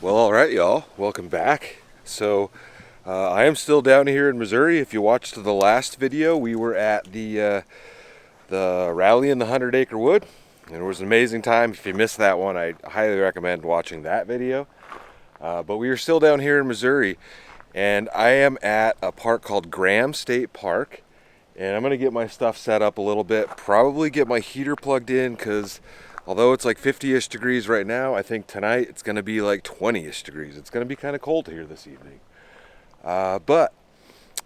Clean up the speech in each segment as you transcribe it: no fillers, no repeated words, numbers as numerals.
Well, all right, y'all. Welcome back. So, I am still down here in Missouri. If you watched the last video, we were at the rally in the 100-acre wood, and it was an amazing time. If you missed that one, I highly recommend watching that video. But we are still down here in Missouri, and I am at a park called Graham State Park, and I'm gonna get my stuff set up a little bit. Probably get my heater plugged in because although it's like 50-ish degrees right now, I think tonight it's going to be like 20-ish degrees. It's going to be kind of cold here this evening. But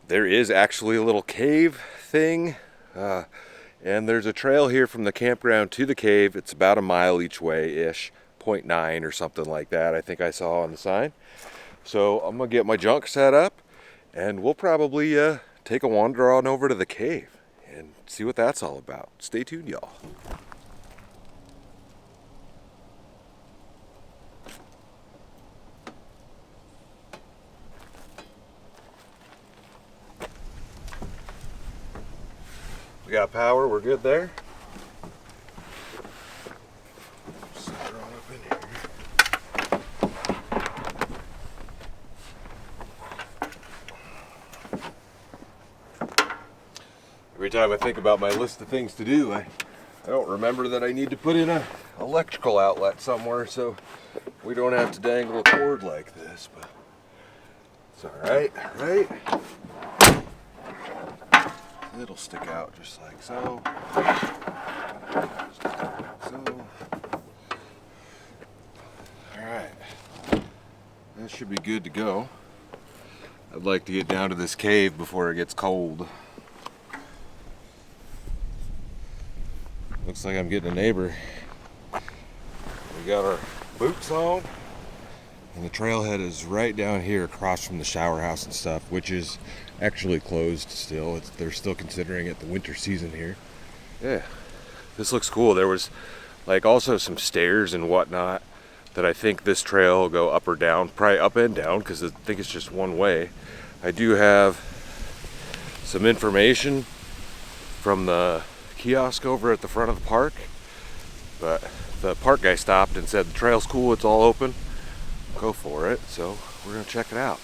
there is actually a little cave thing. And there's a trail here from the campground to the cave. It's about a mile each way-ish, 0.9 or something like that, I think I saw on the sign. So I'm going to get my junk set up, and we'll probably take a wander on over to the cave and see what that's all about. Stay tuned, y'all. We got power, we're good there. Set her on up in here. Every time I think about my list of things to do, I don't remember that I need to put in an electrical outlet somewhere so we don't have to dangle a cord like this, but it's alright, right? It'll stick out just like so. Just like so. Alright. That should be good to go. I'd like to get down to this cave before it gets cold. Looks like I'm getting a neighbor. We got our boots on. And the trailhead is right down here across from the shower house and stuff, which is actually closed still. They're still considering it the winter season here. Yeah, this looks cool. There was like also some stairs and whatnot that I think this trail will go up or down, probably up and down because I think it's just one way. I do have some information from the kiosk over at the front of the park, but the park guy stopped and said the trail's cool, it's all open. Go for it, so we're gonna check it out.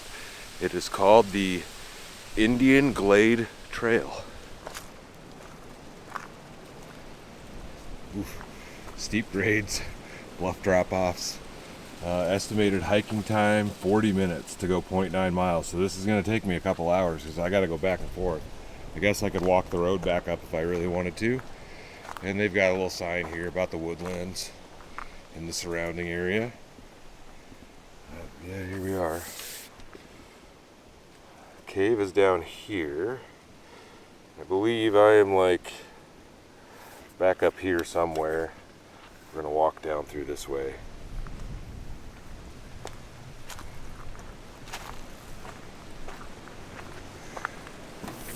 It is called the Indian Glade Trail. Oof. Steep grades, bluff drop-offs. Estimated hiking time 40 minutes to go 0.9 miles. So this is gonna take me a couple hours because I gotta go back and forth. I guess I could walk the road back up if I really wanted to. And they've got a little sign here about the woodlands in the surrounding area. Yeah, here we are. Cave is down here. I believe I am like back up here somewhere. We're gonna walk down through this way.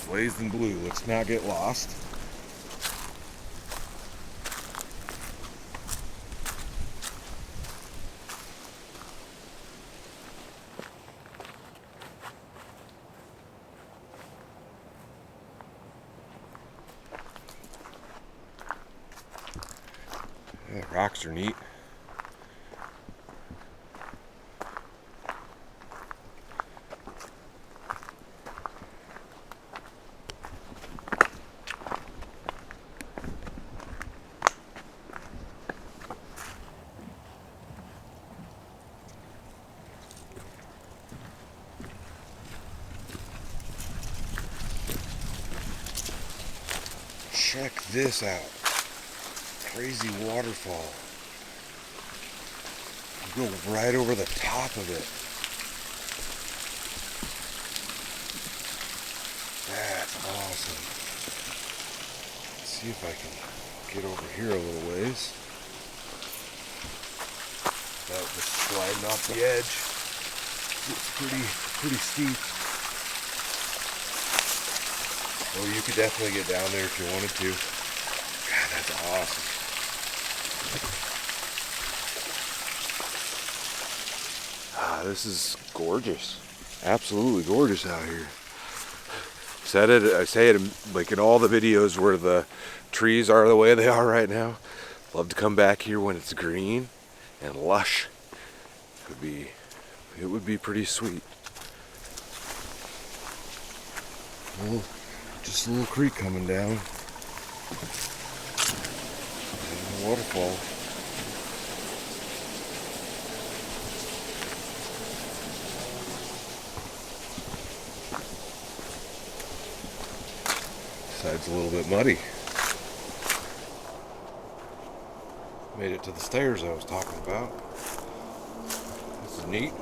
Glazed in blue, let's not get lost. Yeah, rocks are neat. Check this out. Crazy waterfall. You go right over the top of it. That's awesome. Let's see if I can get over here a little ways without just sliding off the edge. It's pretty steep. Oh, you could definitely get down there if you wanted to. God, that's awesome. This is gorgeous. Absolutely gorgeous out here. I say it like in all the videos where the trees are the way they are right now. Love to come back here when it's green and lush. Could be it would be pretty sweet. Well, just a little creek coming down. And a waterfall. Side's a little bit muddy. Made it to the stairs I was talking about. This is neat.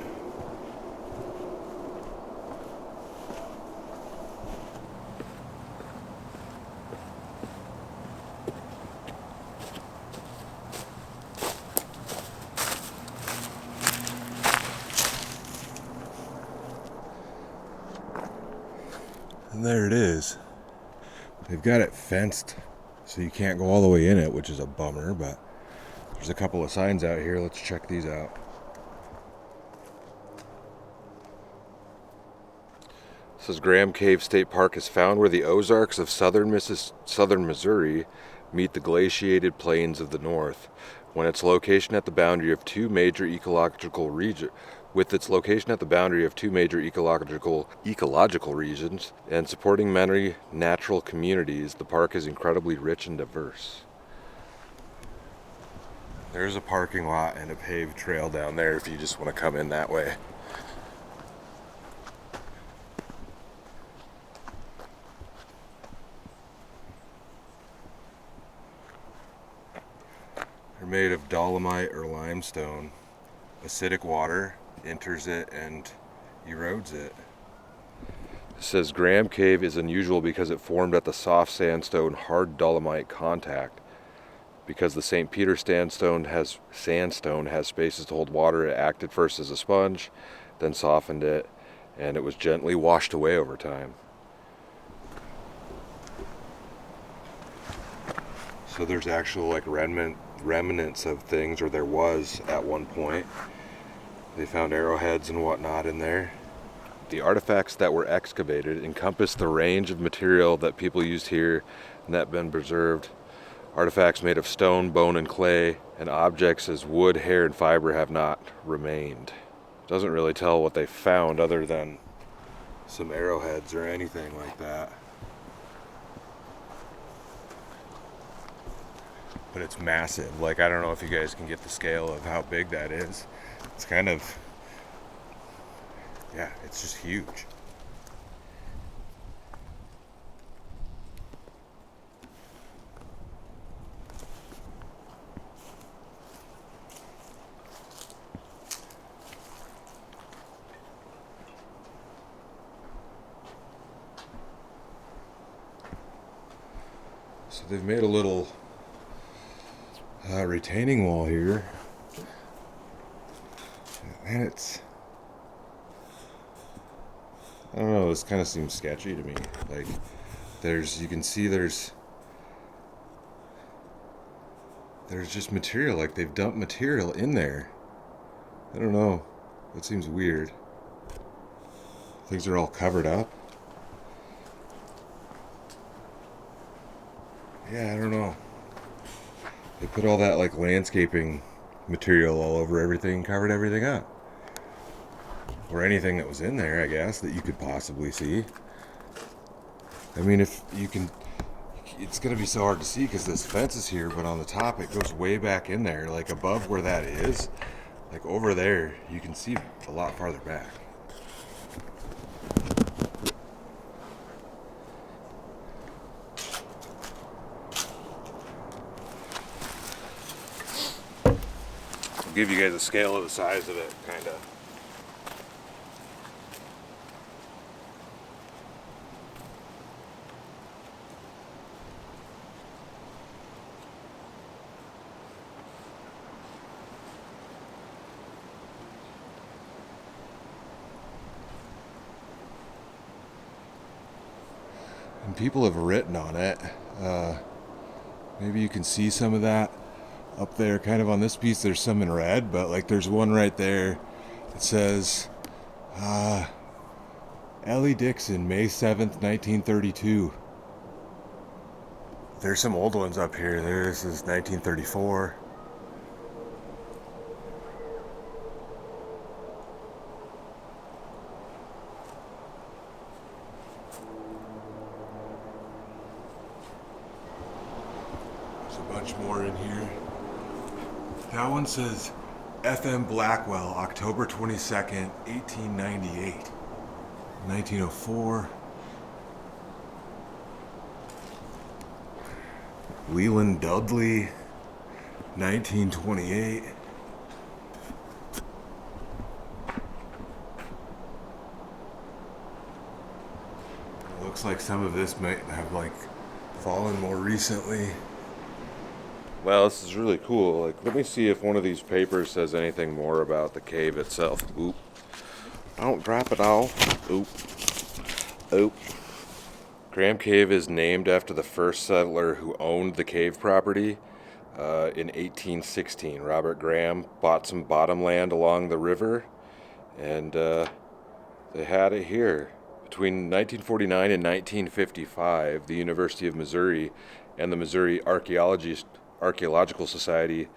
And there it is. They've got it fenced so you can't go all the way in it, which is a bummer, but there's a couple of signs out here. Let's check these out. It says Graham Cave State Park is found where the Ozarks of southern Missouri meet the glaciated plains of the north. When its location at the boundary of two major ecological regions, and supporting many natural communities, the park is incredibly rich and diverse. There's a parking lot and a paved trail down there if you just want to come in that way. They're made of dolomite or limestone. Acidic water enters it and erodes it. It says Graham Cave is unusual because it formed at the soft sandstone hard dolomite contact. Because the St. Peter sandstone has spaces to hold water, it acted first as a sponge, then softened it, and it was gently washed away over time. So there's actual like remnants of things, or there was at one point. They found arrowheads and whatnot in there. The artifacts that were excavated encompass the range of material that people used here and that have been preserved. Artifacts made of stone, bone, and clay, and objects as wood, hair, and fiber have not remained. Doesn't really tell what they found other than some arrowheads or anything like that. But it's massive. Like, I don't know if you guys can get the scale of how big that is. It's kind of, yeah, it's just huge. So they've made a little retaining wall here, and it's, I don't know, this kind of seems sketchy to me. Like, you can see there's just material, like they've dumped material in there. I don't know, it seems weird. Things are all covered up. Yeah, I don't know. They put all that like landscaping material all over everything, covered everything up. Or anything that was in there, I guess, that you could possibly see. I mean, if you can, it's going to be so hard to see because this fence is here, but on the top it goes way back in there, like above where that is, like over there, you can see a lot farther back. I'll give you guys a scale of the size of it, kind of. And people have written on it. Maybe you can see some of that up there, kind of on this piece. There's some in red, but like there's one right there. It says, Ellie Dixon, May 7th, 1932. There's some old ones up here. This is 1934. a bunch more in here. That one says FM Blackwell, October 22nd, 1898. 1904. Leland Dudley, 1928. Looks like some of this might have like fallen more recently. Well, this is really cool. Like, let me see if one of these papers says anything more about the cave itself. Oop. Don't drop it all. Oop. Oop. Graham Cave is named after the first settler who owned the cave property in 1816. Robert Graham bought some bottomland along the river, and they had it here. Between 1949 and 1955, the University of Missouri and the Missouri Archaeological Society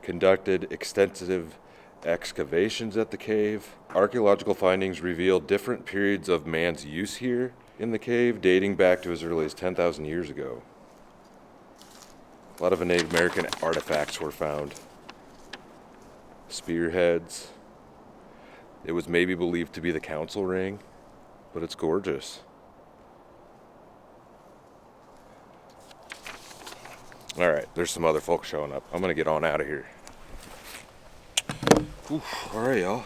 conducted extensive excavations at the cave. Archaeological findings revealed different periods of man's use here in the cave, dating back to as early as 10,000 years ago. A lot of Native American artifacts were found. Spearheads. It was maybe believed to be the council ring, but it's gorgeous. Alright, there's some other folks showing up. I'm gonna get on out of here. Alright, y'all.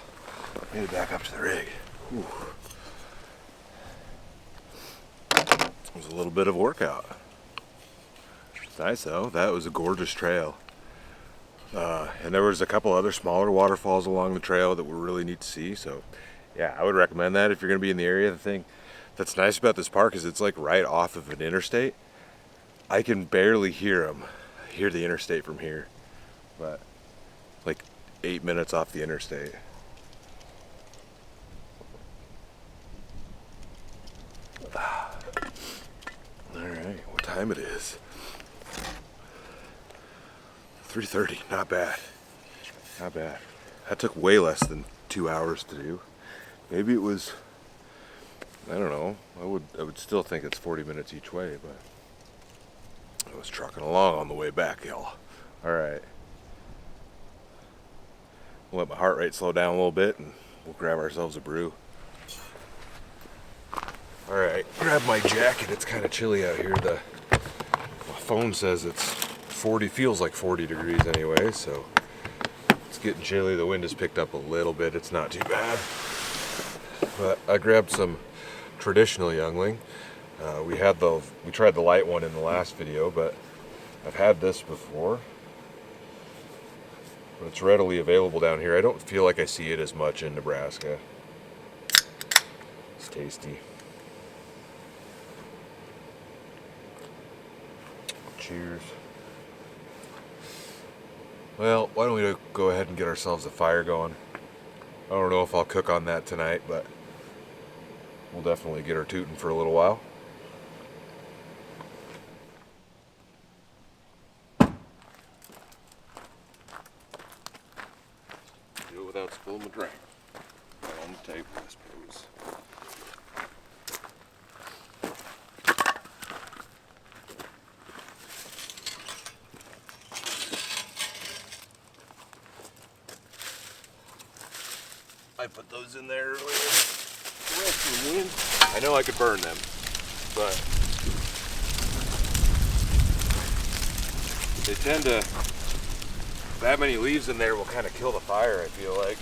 Made it back up to the rig. Whew. It was a little bit of a workout. It's nice though. That was a gorgeous trail. And there was a couple other smaller waterfalls along the trail that were really neat to see. So yeah, I would recommend that if you're going to be in the area. The thing that's nice about this park is it's like right off of an interstate. I can barely hear the interstate from here, but like 8 minutes off the interstate. Alright, what time it is? 3:30, not bad. Not bad. That took way less than 2 hours to do. Maybe it was, I don't know, I would still think it's 40 minutes each way, but I was trucking along on the way back, y'all. Alright. We'll let my heart rate slow down a little bit and we'll grab ourselves a brew. Alright, grab my jacket. It's kind of chilly out here. My phone says it's 40, feels like 40 degrees anyway, so it's getting chilly. The wind has picked up a little bit. It's not too bad. But I grabbed some traditional youngling. We tried the light one in the last video, but I've had this before. But it's readily available down here. I don't feel like I see it as much in Nebraska. It's tasty. Cheers. Well, why don't we go ahead and get ourselves a fire going? I don't know if I'll cook on that tonight, but we'll definitely get her tooting for a little while. Do it without spilling my drink. Right on the table, I suppose. I put those in there earlier. I know I could burn them, but they tend to, that many leaves in there will kind of kill the fire, I feel like.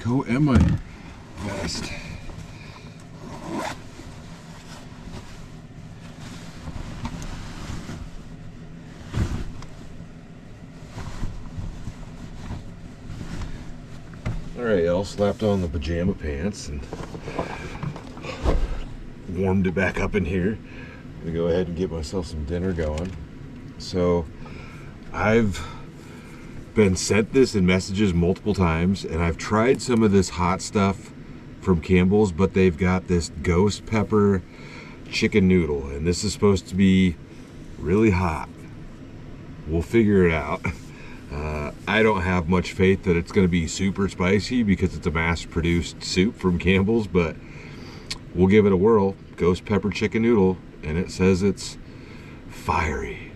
coat and my vest. Alright, y'all, slapped on the pajama pants and warmed it back up in here. I'm gonna go ahead and get myself some dinner going. So I've been sent this in messages multiple times, and I've tried some of this hot stuff from Campbell's, but they've got this ghost pepper chicken noodle, and this is supposed to be really hot. We'll figure it out. I don't have much faith that it's going to be super spicy because it's a mass-produced soup from Campbell's, but we'll give it a whirl. Ghost pepper chicken noodle, and it says it's fiery.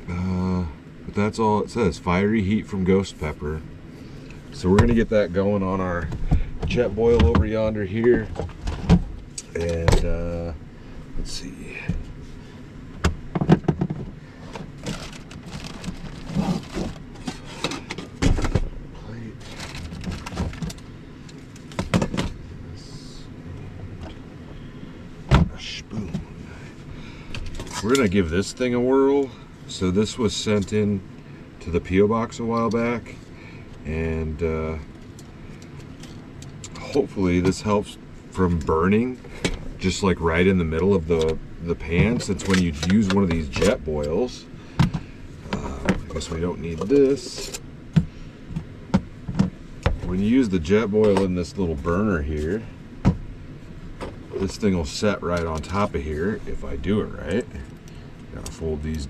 But that's all it says, fiery heat from ghost pepper. So we're going to get that going on our jet boil over yonder here. And let's see. We're gonna give this thing a whirl. So this was sent in to the P.O. box a while back, and hopefully this helps from burning just like right in the middle of the pan, since when you use one of these jet boils, I guess we don't need this. When you use the jet boil in this little burner here, this thing will set right on top of here if I do it right. Gotta fold these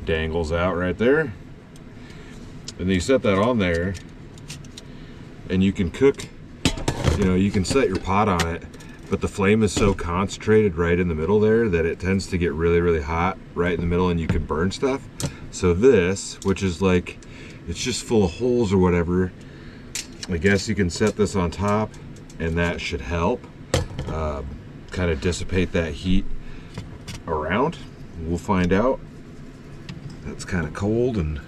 dangles out right there. And then you set that on there, and you can cook, you know, you can set your pot on it, but the flame is so concentrated right in the middle there that it tends to get really, really hot right in the middle, and you can burn stuff. So this, which is like, it's just full of holes or whatever, I guess you can set this on top, and that should help kind of dissipate that heat around. We'll find out. That's kind of cold and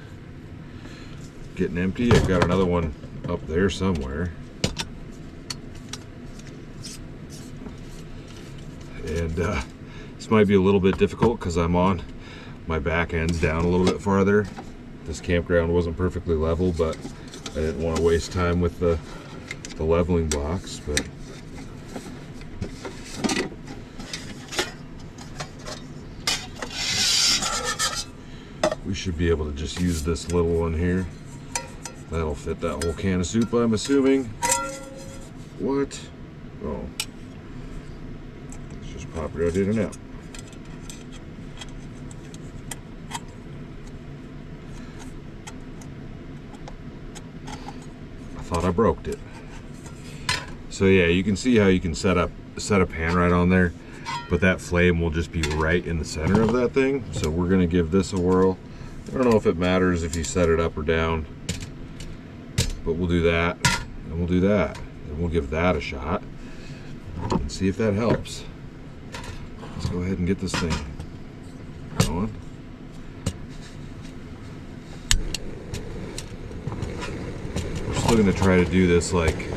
getting empty. I've got another one up there somewhere. And this might be a little bit difficult because I'm on, my back end's down a little bit farther. This campground wasn't perfectly level, but I didn't want to waste time with the leveling blocks. But we should be able to just use this little one here. That'll fit that whole can of soup, I'm assuming. What? Oh. Let's just pop right in and out. I thought I broke it. So yeah, you can see how you can set a pan right on there, but that flame will just be right in the center of that thing. So we're gonna give this a whirl. I don't know if it matters if you set it up or down, but we'll do that, and we'll do that, and we'll give that a shot and see if that helps. Let's go ahead and get this thing going. We're still going to try to do this like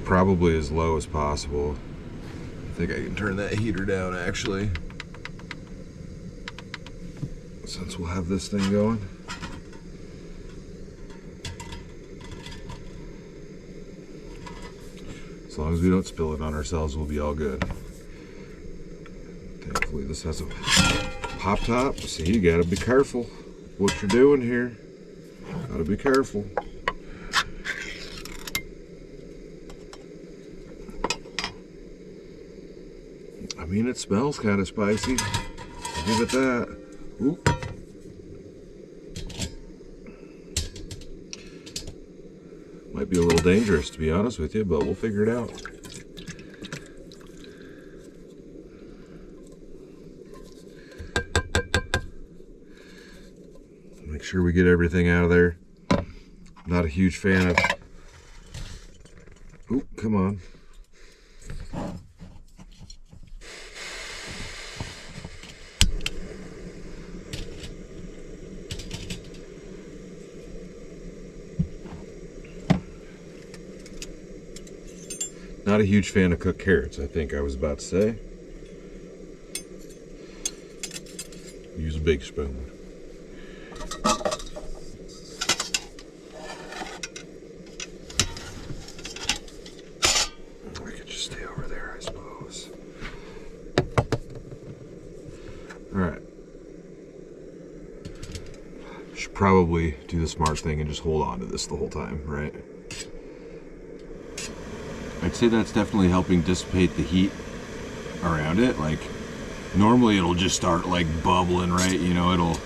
probably as low as possible. I think I can turn that heater down actually, since we'll have this thing going. As long as we don't spill it on ourselves, we'll be all good. Thankfully this has a pop top. See, you gotta be careful what you're doing here. Gotta be careful. I mean, it smells kind of spicy. I'll give it that. Oop. Might be a little dangerous, to be honest with you, but we'll figure it out. Make sure we get everything out of there. Not a huge fan of... Oop, come on. Not a huge fan of cooked carrots, I think I was about to say. Use a big spoon. I could just stay over there, I suppose. Alright. Should probably do the smart thing and just hold on to this the whole time, right? I'd say that's definitely helping dissipate the heat around it. Like, normally it'll just start like bubbling, right? You know,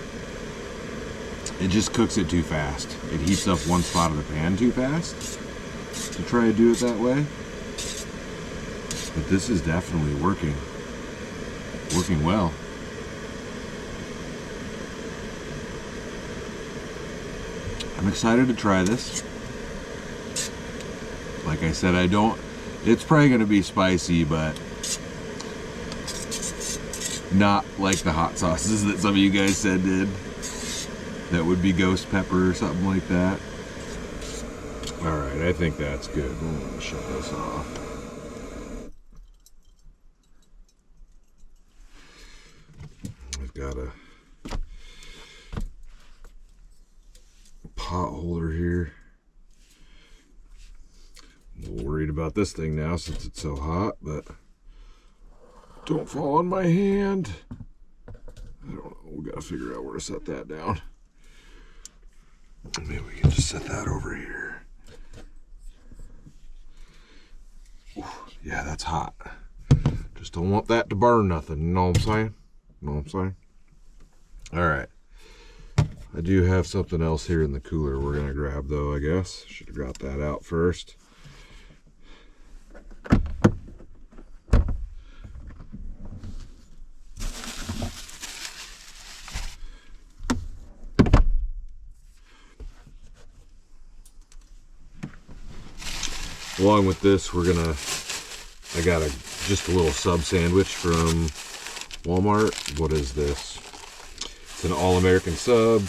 it just cooks it too fast. It heats up one spot of the pan too fast to try to do it that way. But this is definitely working well. I'm excited to try this. Like I said, it's probably going to be spicy, but not like the hot sauces that some of you guys said did. That would be ghost pepper or something like that. Alright, I think that's good. We'll shut this off. I've got a pot holder here. I'm a little worried about this thing now since it's so hot, but don't fall on my hand. I don't know. We gotta figure out where to set that down. Maybe we can just set that over here. Ooh, yeah, that's hot. Just don't want that to burn nothing. You know what I'm saying? You know what I'm saying? Alright. I do have something else here in the cooler we're gonna grab though, I guess. Should have got that out first. Along with this, I got just a little sub sandwich from Walmart. What is this? It's an all-American sub,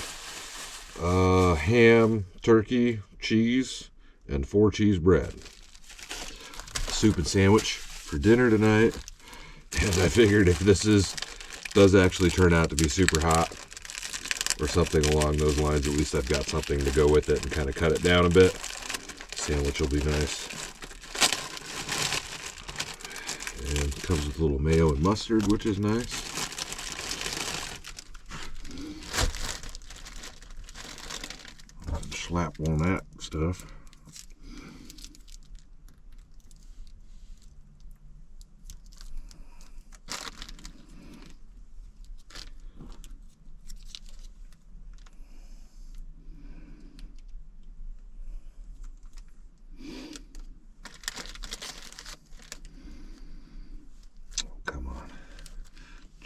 ham, turkey, cheese, and 4 cheese bread. Soup and sandwich for dinner tonight. And I figured if this does actually turn out to be super hot or something along those lines, at least I've got something to go with it and kind of cut it down a bit. Sandwich will be nice. And it comes with a little mayo and mustard, which is nice. Slap on that stuff.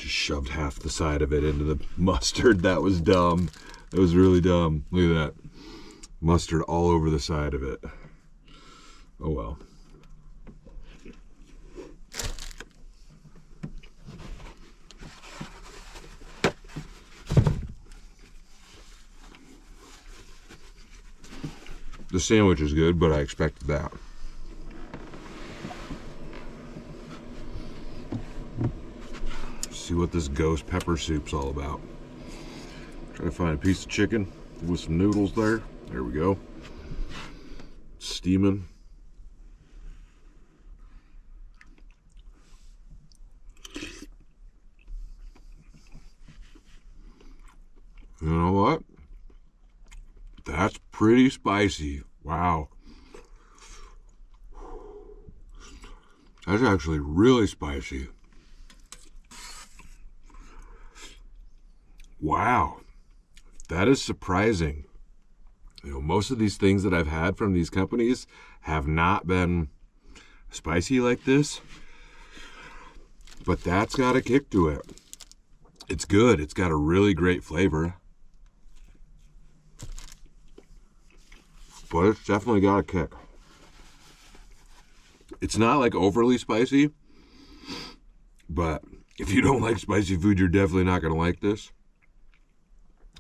Shoved half the side of it into the mustard. That was dumb. That was really dumb. Look at that. Mustard all over the side of it. Oh well. The sandwich is good, but I expected that. See what this ghost pepper soup's all about. Try to find a piece of chicken with some noodles there. There we go. Steaming. You know what? That's pretty spicy. Wow. That's actually really spicy. Wow, that is surprising. You know, most of these things that I've had from these companies have not been spicy like this, but that's got a kick to it. It's good. It's got a really great flavor, but it's definitely got a kick. It's not like overly spicy, but if you don't like spicy food, you're definitely not going to like this.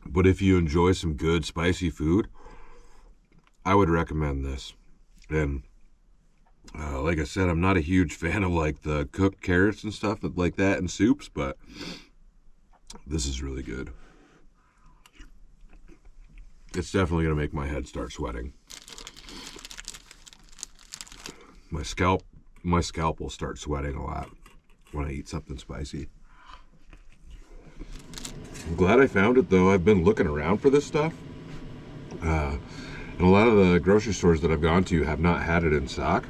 But if you enjoy some good spicy food, I would recommend this. And Like I said, I'm not a huge fan of like the cooked carrots and stuff like that in soups, but this is really good. It's definitely going to make my head start sweating. My scalp will start sweating a lot when I eat something spicy. I'm glad I found it though. I've been looking around for this stuff. And a lot of the grocery stores that I've gone to have not had it in stock.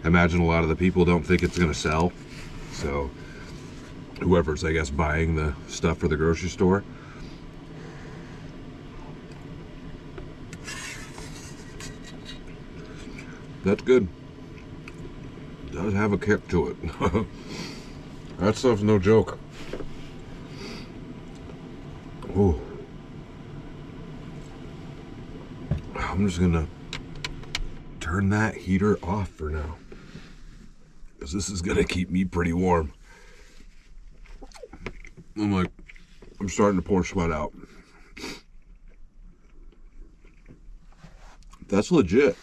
I imagine a lot of the people don't think it's going to sell. So whoever's, I guess, buying the stuff for the grocery store. That's good. It does have a kick to it. That stuff's no joke. Ooh. I'm just gonna turn that heater off for now, because this is gonna keep me pretty warm. I'm starting to pour sweat out. That's legit.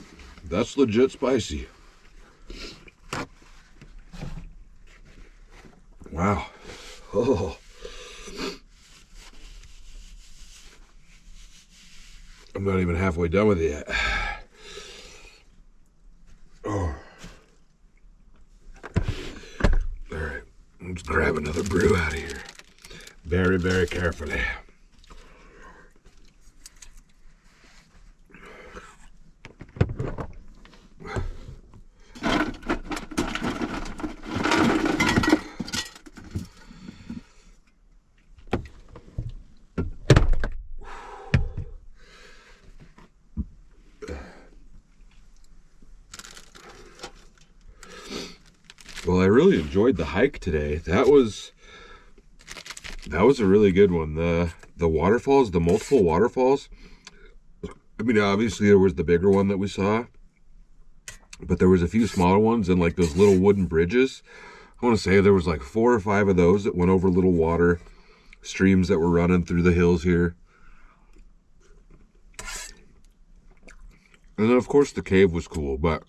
That's legit spicy. Wow. Oh. I'm not even halfway done with it yet. Oh. All right. Let's grab another brew out of here. Very, very carefully. Well, I really enjoyed the hike today. That was a really good one. The waterfalls, the multiple waterfalls. I mean, obviously there was the bigger one that we saw, but there was a few smaller ones and like those little wooden bridges. I want to say there was like 4 or 5 of those that went over little water streams that were running through the hills here. And then of course the cave was cool, but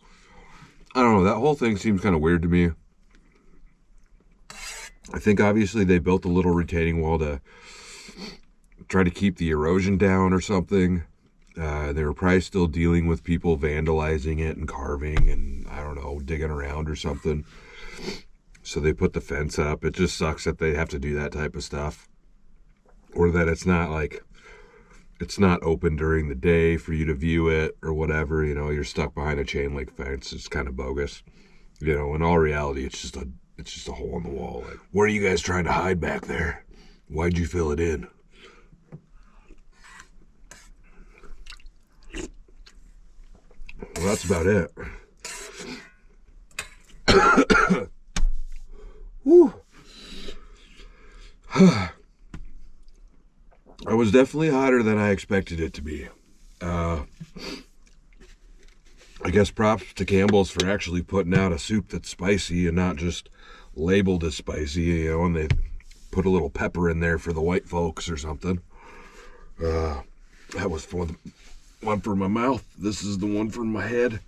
I don't know, that whole thing seems kind of weird to me. I think obviously they built a little retaining wall to try to keep the erosion down or something. They were probably still dealing with people vandalizing it and carving and, I don't know, digging around or something. So they put the fence up. It just sucks that they have to do that type of stuff. Or that it's not open during the day for you to view it or whatever. You know, you're stuck behind a chain link fence. It's kind of bogus. You know, in all reality, it's just a hole in the wall. Like, what are you guys trying to hide back there? Why'd you fill it in? Well, that's about it. Whew. I was definitely hotter than I expected it to be. I guess props to Campbells for actually putting out a soup that's spicy and not just labeled as spicy, you know, and they put a little pepper in there for the white folks or something. That was for the one for my mouth. This is the one for my head.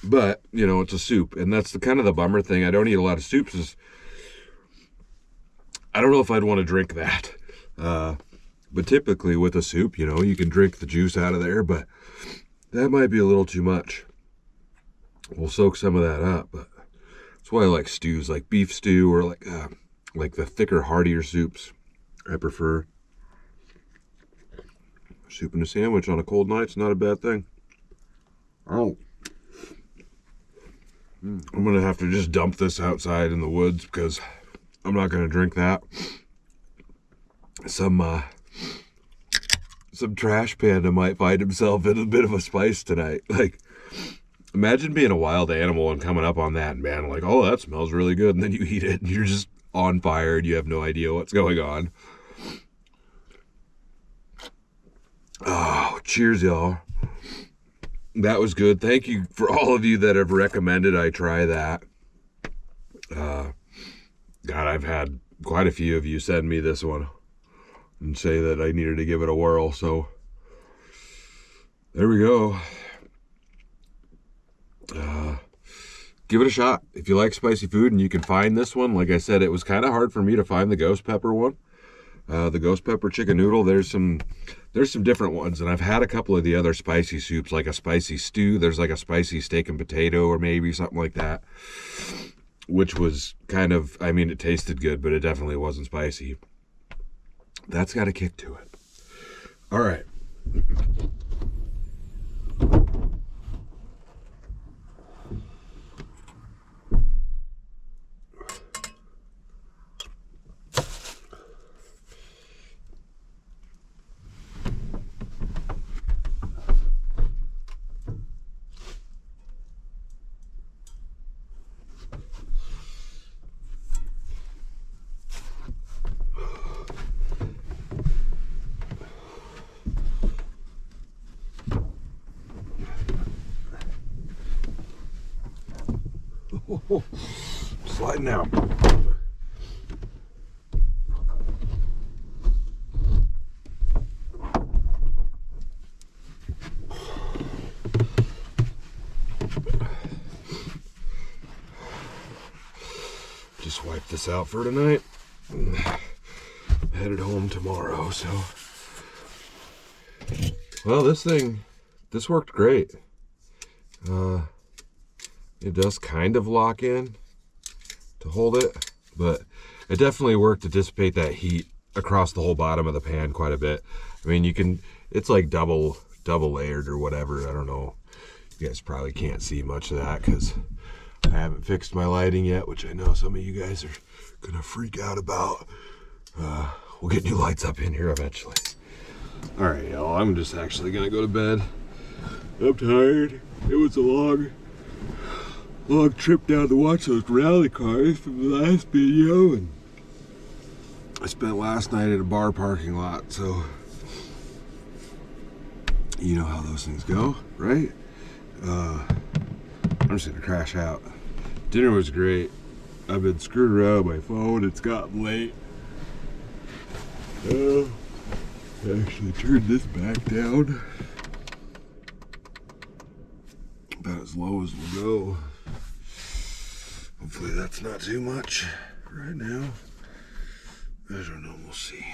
But, you know, it's a soup, and that's the kind of the bummer thing. I don't eat a lot of soups. I don't know if I'd want to drink that. But typically with a soup, you know, you can drink the juice out of there, but that might be a little too much. We'll soak some of that up, but that's why I like stews, like beef stew or like the thicker, heartier soups. I prefer. Soup and a sandwich on a cold night's not a bad thing. Oh. I'm going to have to just dump this outside in the woods because I'm not going to drink that. Some trash panda might find himself in a bit of a spice tonight. Like, imagine being a wild animal and coming up on that, man. Like, oh, that smells really good. And then you eat it and you're just on fire and you have no idea what's going on. Oh, cheers, y'all. That was good. Thank you for all of you that have recommended I try that. God, I've had quite a few of you send me this one and say that I needed to give it a whirl. So there we go. Give it a shot if you like spicy food and you can find this one. Like I said, it was kind of hard for me to find the ghost pepper one. The ghost pepper chicken noodle. There's some different ones, and I've had a couple of the other spicy soups, like a spicy stew. There's like a spicy steak and potato, or maybe something like that, which was kind of, I mean, it tasted good, but it definitely wasn't spicy. That's got a kick to it. All right. Sliding out. Just wipe this out for tonight. Headed home tomorrow, so. Well, this worked great. It does kind of lock in to hold it, but it definitely worked to dissipate that heat across the whole bottom of the pan quite a bit. I mean, it's like double layered or whatever. I don't know. You guys probably can't see much of that because I haven't fixed my lighting yet, which I know some of you guys are gonna freak out about. We'll get new lights up in here eventually. All right, y'all, I'm just actually gonna go to bed. I'm tired. It was a long trip down to watch those rally cars from the last video, and I spent last night at a bar parking lot, so you know how those things go, right? I'm just gonna crash out. Dinner was great. I've been screwed around with my phone. It's gotten late. I actually turned this back down about as low as we'll go. Hopefully that's not too much right now. I don't know, we'll see.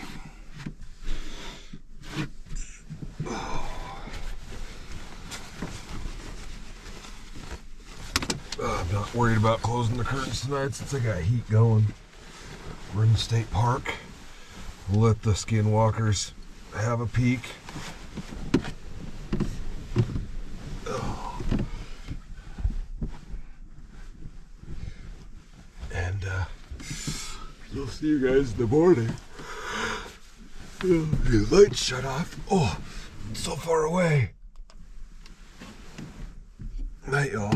I'm not worried about closing the curtains tonight since I got heat going. We're in the state park. We'll let the skinwalkers have a peek. And you'll see you guys in the morning. The lights shut off. Oh, it's so far away. Night, y'all.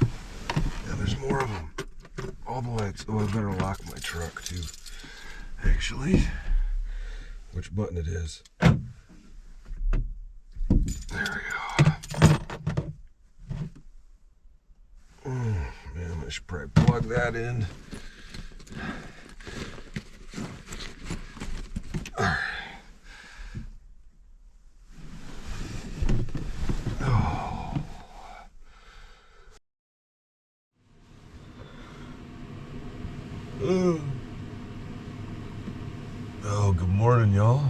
Yeah, there's more of them. All the lights. Oh, I better lock my truck too. Actually, which button it is? There we go. Man, I should probably plug that in. All right. Oh, good morning, y'all.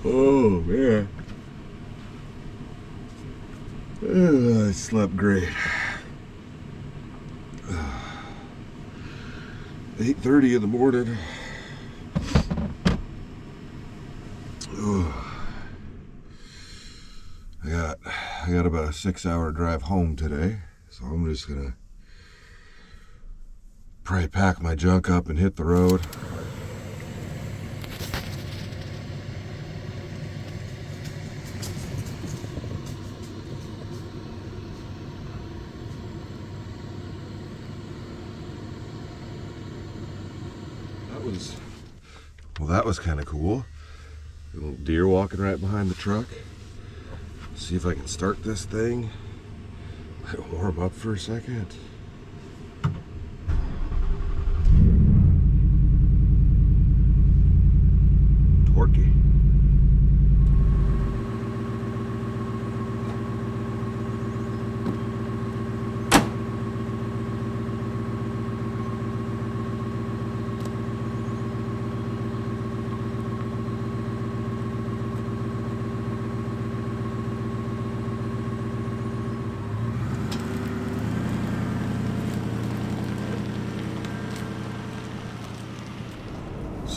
Oh, man. I slept great. 8:30 in the morning. I got about a 6-hour drive home today, so I'm just gonna probably pack my junk up and hit the road. That was kind of cool. A little deer walking right behind the truck. See if I can start this thing. I'll warm up for a second.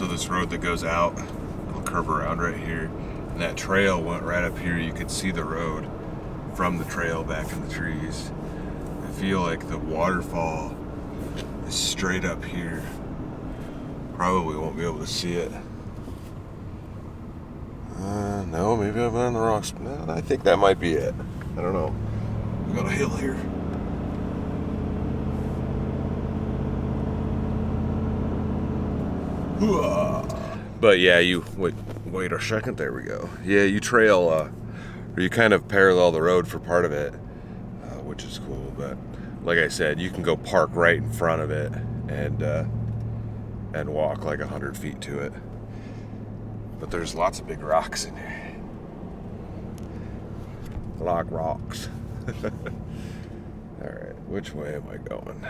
So this road that goes out, it'll curve around right here, and that trail went right up here. You could see the road from the trail back in the trees. I feel like the waterfall is straight up here. Probably won't be able to see it. No, maybe I'm on the wrong spot. No, I think that might be it. I don't know. We got a hill here. But yeah, you wait a second. There we go. Yeah, you trail, or you kind of parallel the road for part of it, which is cool. But like I said, you can go park right in front of it and walk like 100 feet to it. But there's lots of big rocks in here. Like rocks. All right, which way am I going?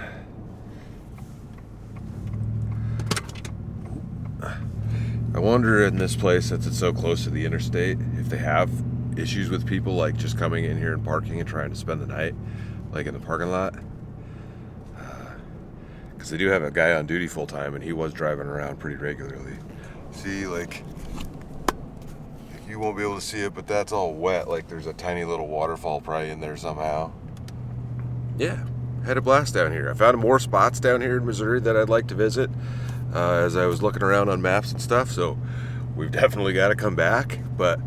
I wonder in this place, since it's so close to the interstate, if they have issues with people like just coming in here and parking and trying to spend the night, like in the parking lot. Because they do have a guy on duty full time, and he was driving around pretty regularly. See, like you won't be able to see it, but that's all wet. Like there's a tiny little waterfall probably in there somehow. Yeah, had a blast down here. I found more spots down here in Missouri that I'd like to visit as I was looking around on maps and stuff. So we've definitely got to come back, but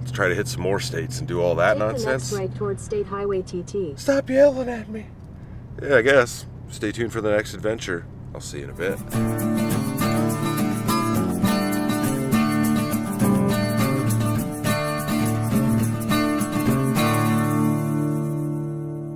let's try to hit some more states and do all that nonsense. Take the next right towards State Highway TT. Stop yelling at me. Yeah, I guess. Stay tuned for the next adventure. I'll see you in a bit.